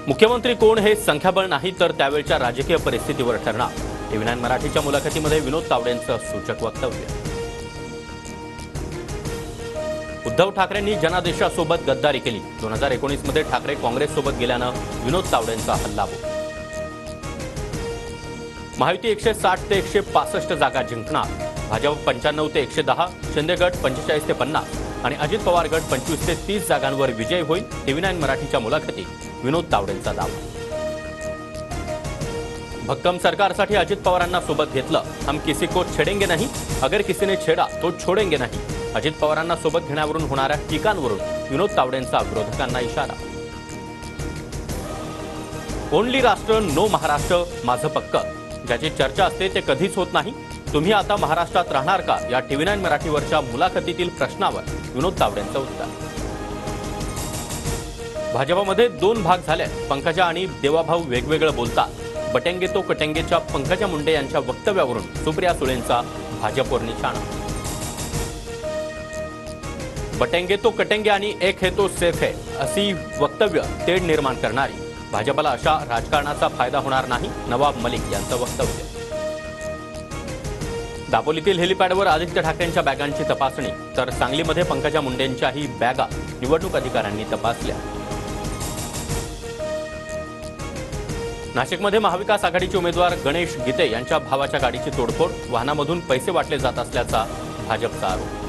मुख्यमंत्री कोण हे संख्याबळ नाही तर त्यावेळच्या राजकीय परिस्थितीवर ठरणार. TV9 मराठीच्या मुलाखतीमध्ये विनोद तावडेंचं सूचक वक्तव्य. उद्धव ठाकरेंनी जनादेशासोबत गद्दारी केली. 2019 मध्ये ठाकरे काँग्रेससोबत गेल्यानं विनोद तावडेंचा हल्लाबोल. महायुती 160 ते 165 जागा जिंकणार. भाजप 95 ते 110, शिंदे गट 45 ते 50 आणि अजित पवार गट 25 ते 30 जागांवर विजय होईल. TV9 मराठीच्या मुलाखतीत विनोद तावडेंचा दावा. भक्कम सरकारसाठी अजित पवारांना सोबत घेतलं. हम किसी को छेडेंगे नहीं, अगर किसी ने छेडा तो छोडेंगे नहीं. अजित पवारांना सोबत घेण्यावरून होणाऱ्या टीकांवरून विनोद तावडेंचा विरोधकांना इशारा. ओनली राष्ट्र नो महाराष्ट्र माझं पक्क. ज्याची चर्चा असते ते कधीच होत नाही. तुम्ही आता महाराष्ट्रात राहणार का या TV9 मराठीवरच्या मुलाखतीतील प्रश्नावर विनोद तावडेंचं उत्तर. भाजपमध्ये 2 भाग झाले. पंकजा आणि देवाभाऊ वेगवेगळं बोलतात. बटेंगे तो कटेंगेच्या पंकजा मुंडे यांच्या वक्तव्यावरून सुप्रिया सुळेंचा भाजपवर निशाणा. बटेंगे तो कटेंगे आणि एक है तो सेफ है अशी वक्तव्य तेढ निर्माण करणारी. भाजपला अशा राजकारणाचा फायदा होणार नाही. नवाब मलिक यांचं वक्तव्य. दापोलीतील हेलिपॅडवर आदित्य ठाकरेंच्या बॅगांची तपासणी तर सांगलीमध्ये पंकजा मुंडेंच्याही बॅगा निवडणूक अधिकाऱ्यांनी तपासल्या. नाशिकमध्ये महाविकास आघाडीचे उमेदवार गणेश गीते यांच्या भावाच्या गाडीची तोडफोड. वाहनामधून पैसे वाटले जात असल्याचा भाजपचा आरोप.